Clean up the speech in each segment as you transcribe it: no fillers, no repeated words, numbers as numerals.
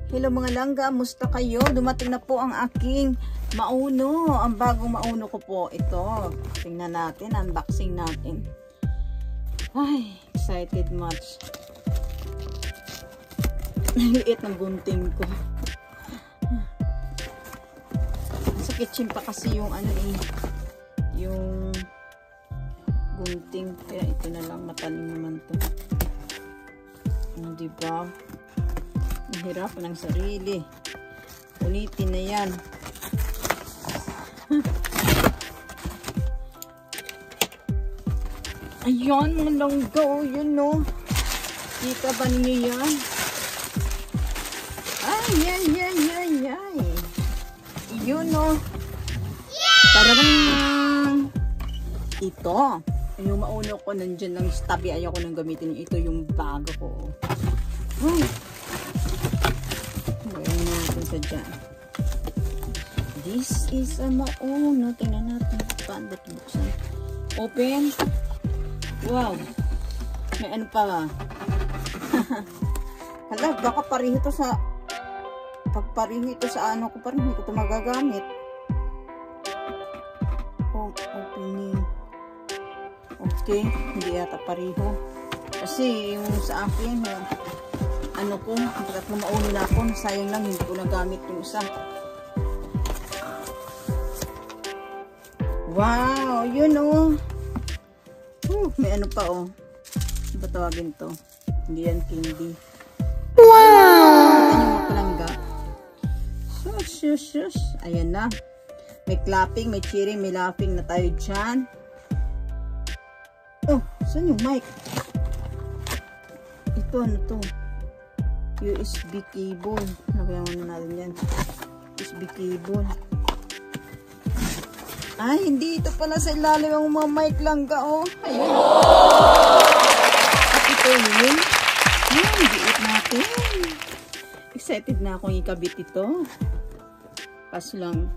Hello mga langga, musta kayo? Dumating na po ang aking mauno. Ang bagong mauno ko po. Ito. Tingnan natin. Unboxing natin. Ay, excited much. Naliit ng gunting ko. Sa kitchen pa kasi yung ano eh. Yung gunting. Kaya ito na lang. Matalim naman to. Diba? Hirap ng sarili. Ulitin na yan. Ayan, mga langga. Yun no. Kita ba ninyo yan? Ay, ay. Yun no. Tarang! Ito. Yung mauno ko nandyan lang sa tabi. Ayaw ko nang gamitin. Ito yung bago ko. Ay. Sa dyan. This is a mauno. Tingnan natin. Paano buksan? Open. Wow. May ano pa ba? Hala, baka pariho to sa pagpariho ito sa ano ko pa rin. Hindi ko ito magagamit. Oh, opening. Okay. Hindi yata pariho. Kasi yung sa akin, ano ko, tatlong mauno na ako, sayang lang hindi ko nagamit yung isa. Wow, yun oh. May ano pa oh. Ano ba tawagin to? Hindi yan candy. Wow! Ano yung palangga? Shush. Ayan na. May clapping, may cheering, may laughing na tayo dyan. Oh, saan yung mic? Ito, ano to? USB cable. Nagayaman na natin yan. USB cable. Ay, hindi. Ito pala sa ilalim ang mga mic langga, oh. Ayun. At ito yun. Yan, biit natin. Excited na akong ikabit ito. Kaso lang,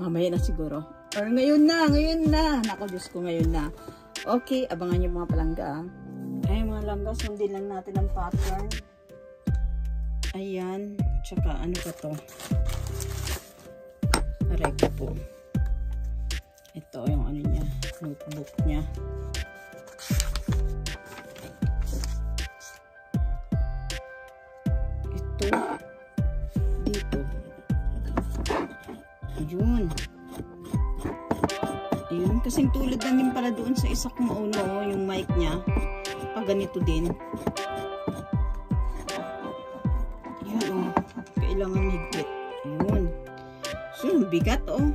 mamaya na siguro. Or ngayon na. Naku, Diyos ko, ngayon na. Okay, abangan nyo mga palangga. Ay, mga langga, sundin lang natin ang pattern. Ayan. Tsaka, ano ba to? Aray ko po. Ito, yung ano niya. Notebook niya. Ito. Dito. Ayun. Ayun. Kasing tulad na din pala doon sa isa kong mauno. Yung mic niya. Pag ganito din. Kailangan higpit. Ayun. So, bigat oh.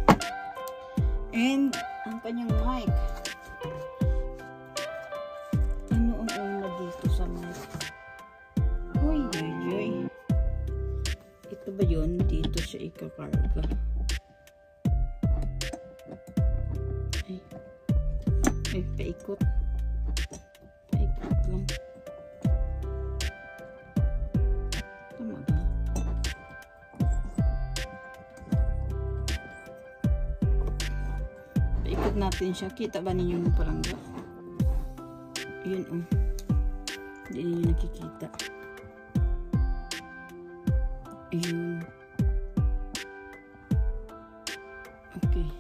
And, ang kanyang mic. Ano ang una dito sa mic? Uy. Ito ba yun? Dito siya ikakarga. Ay, paikot. Paikot lang. Tama ba? Paikot natin siya. Kita ba ninyo yung palangga? Yun oh. Hindi ninyo nakikita. Ayun. Okay.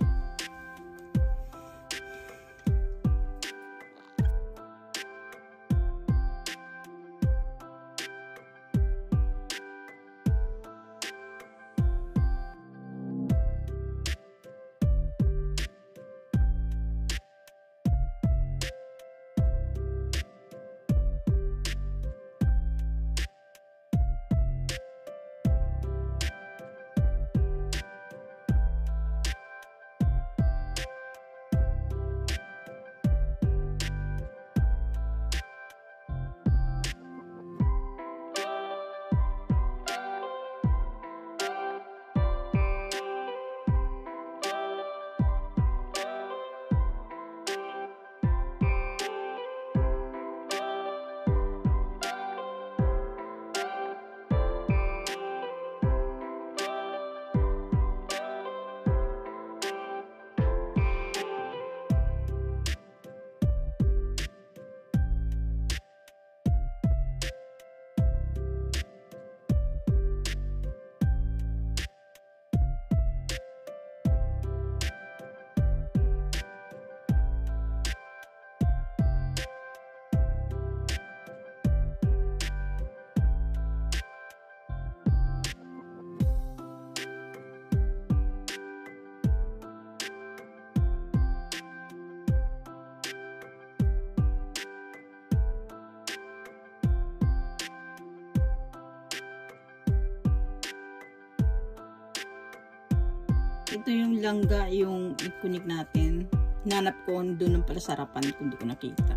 ito yung langga, yung ikonik natin. Hinanap ko doon ng pala sa harapan kung di ko nakita.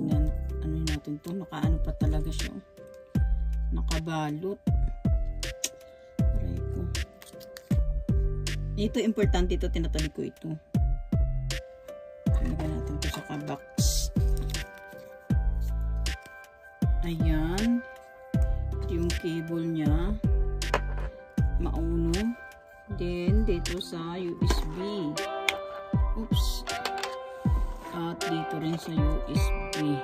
Yan, ano natin to, nakaano pa talaga siya. Nakabalot. Aray ko. Ito, importante ito, tinatabi ko ito. Lagyan natin ito sa box. Ayan. Ito yung cable niya. Mauno. Then, dito sa USB. Oops. At dito rin sa USB.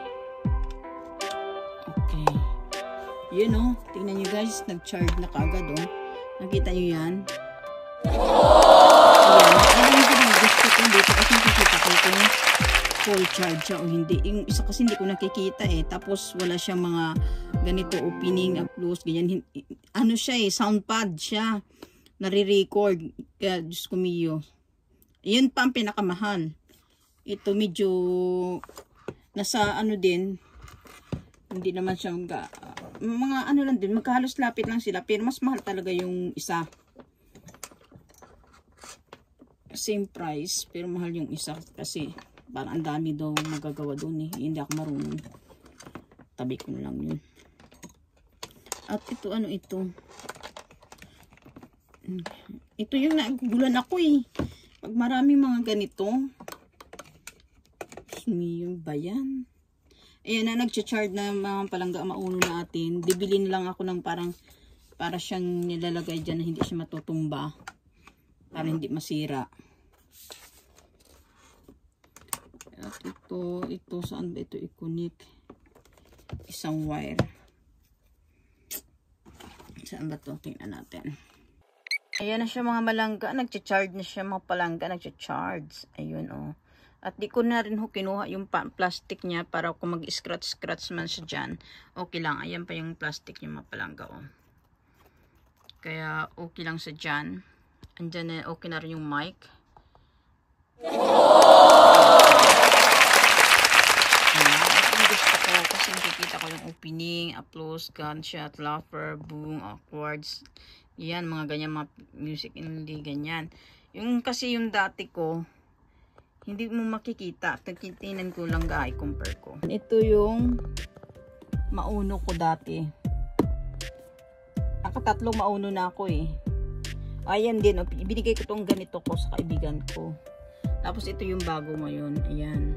Okay. Yun o. Tingnan nyo guys. Nag-charge na kaagad o. Nakita nyo yan? Ayan. Ayan yung gusto ko dito kasi nakikita ko kung full charge siya o hindi. Yung isa kasi hindi ko nakikita eh. Tapos wala siyang mga ganito opening, close, ganyan. Ano siya eh. Soundpad siya. Nare-record. Kaya Diyos ko miyo. Yun pa ang pinakamahal. Ito medyo nasa ano din. Hindi naman siya mga ano lang din. Magkahalos lapit lang sila. Pero mas mahal talaga yung isa. Same price. Pero mahal yung isa. Kasi parang ang dami daw magagawa doon eh. Hindi ako marunong. Tabi ko na lang yun. At ito ano ito. Ito yung nagugulan ako eh. Pag maraming mga ganito. Yung ba yan? Ayan na, nag-charge na mga palangga mauno na atin. Bibilin lang ako ng parang para siyang nilalagay dyan na hindi siya matutumba. Para hindi masira. At ito saan ba ito i-connect? Isang wire. Saan ba ito? Tingnan natin. Ayan na siya mga malangga. Nag-charge na siya mga palangga. Nag-charge. Ayun oh. At di ko na rin kinuha yung plastic niya para kung mag-scratch man siya dyan. Okay lang. Ayan pa yung plastic niya mga palangga oh. Kaya okay lang siya dyan. Andyan na okay na rin yung mic. Kasi nakikita ko yung opening, applause, gunshot, laugher, boom, awkwards. Yan, mga ganyan, mga music, hindi ganyan. Yung kasi yung dati ko, hindi mo makikita. Tagkitinan ko lang guys, compare ko. Ito yung mauno ko dati. Nakatatlong mauno na ako eh. Ayan din, binigay ko tong ganito ko sa kaibigan ko. Tapos ito yung bago ngayon, ayan.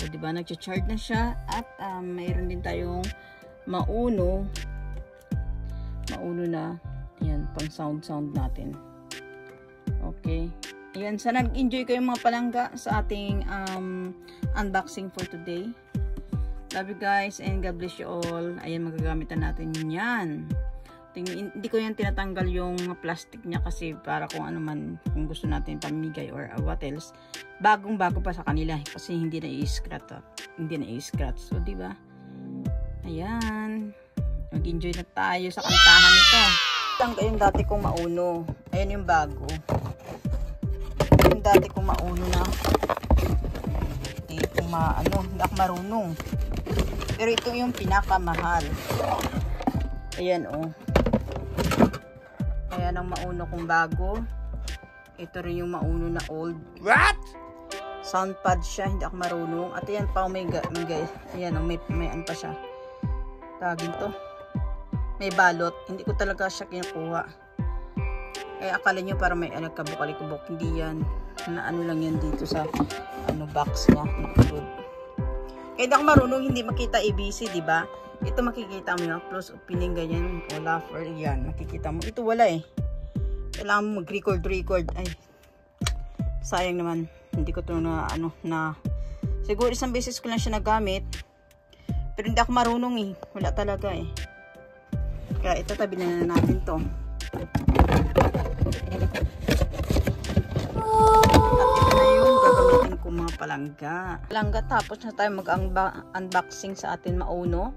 O diba, nag-charge na siya. At mayroon din tayong mauno. Mauno na. Ayan, pang sound natin. Okay. Ayan, sana nag-enjoy kayo mga palangga sa ating unboxing for today. Love you guys and God bless you all. Ayan, magagamitan natin yan. Hindi ko yan tinatanggal yung plastic niya kasi para kung ano man, kung gusto natin pamigay or what else. Bagong-bago pa sa kanila kasi hindi na i-scratch. Hindi na i-scratch. So, di ba? Ayan. Mag-enjoy na tayo sa kantahan nito. Yung dati kong mauno. Ayan yung bago. Yung dati kong mauno na. Hindi ko hindi ako marunong. Pero ito yung pinakamahal. Ayan oh. Ayan ang mauno kong bago. Ito rin yung mauno na old. What? Soundpad siya, hindi ako marunong. At ayan pa, may ayan, may ano pa siya. Tagin to. May balot. Hindi ko talaga siya kinukuha. Kaya akala nyo para may kabukali-kubok. Hindi yan. Na ano lang yan dito sa box niya. Kaya hindi ako marunong, hindi makita ABC, di ba? Ito makikita mo yung close opening ganyan o laugher, yan makikita mo. Ito wala eh. Kailangan mo mag-record. Ay, sayang naman. Hindi ko ito siguro isang beses ko lang siya nagamit. Pero hindi ako marunong eh. Wala talaga eh. Kaya itatabi na natin to. At ito na yung gagamitin ko mga palangga. Tapos na tayo mag-unboxing sa atin mauno.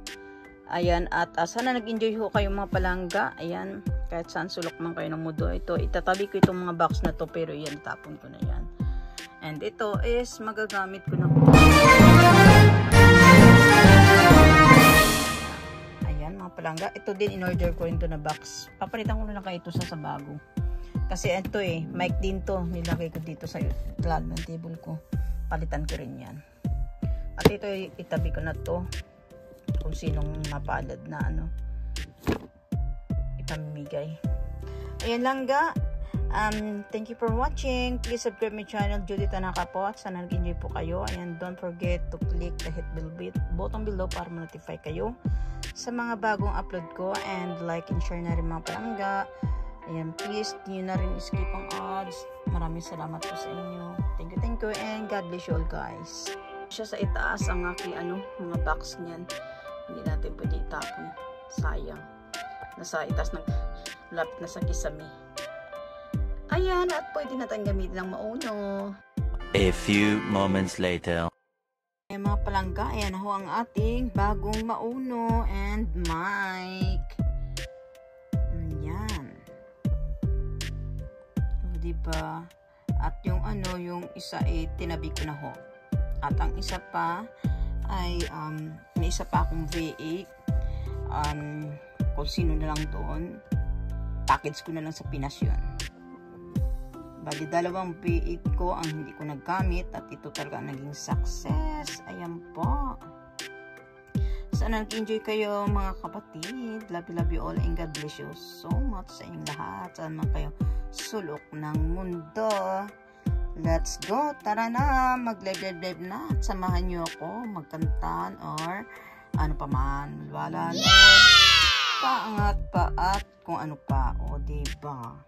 Ayan, at sana nag-enjoy ho kayo mga palangga. Ayan, kahit saan sulok man kayo ng mundo. Ito, itatabi ko itong mga box na to, pero yan, tapon ko na yan. And ito is magagamit ko na. Ayan, mga palangga. Ito din, in-order ko rin to na box. Papalitan ko na lang kayo ito sa bago. Kasi ito mic din to. Nilagay ko dito sa lalo ng table ko. Palitan ko rin yan. At ito itabi ko na to. Kung sinong mapalad na ipamimigay. Ayan lang ga. Thank you for watching. Please subscribe my channel, Judy Tanaka po. At sana nag-enjoy po kayo. And don't forget to click the hit bell button below para ma-notify kayo sa mga bagong upload ko. And like and share na rin mga palangga. Ayan, please, di nyo na rin skip ang ads. Maraming salamat po sa inyo. Thank you, and God bless you all, guys. Siya sa itaas ang aking mga box niyan. Hindi natin pwede itapon. Sayang. Nasa itaas ng lapit na sa kisame. Ayan, at pwede natin gamitin ng mauno. A few moments later. Ayan mga palangga, ayan ho ang ating bagong mauno and mic. Diba? At yung yung isa tinabi ko na ho. At ang isa pa ay may isa pa akong V8. Kung sino na lang doon, package ko na lang sa Pinas yun. Bali, dalawang V8 ko ang hindi ko naggamit at ito talaga naging success. Ayan po. Sana nag-enjoy kayo mga kapatid. Love you all and God bless you so much sa inyong lahat. Saan man kayo sulok ng mundo. Let's go. Tara na. Mag-live na. At samahan nyo ako magkantan or ano pa man. Wala. Paangat pa at kung ano pa. O, diba?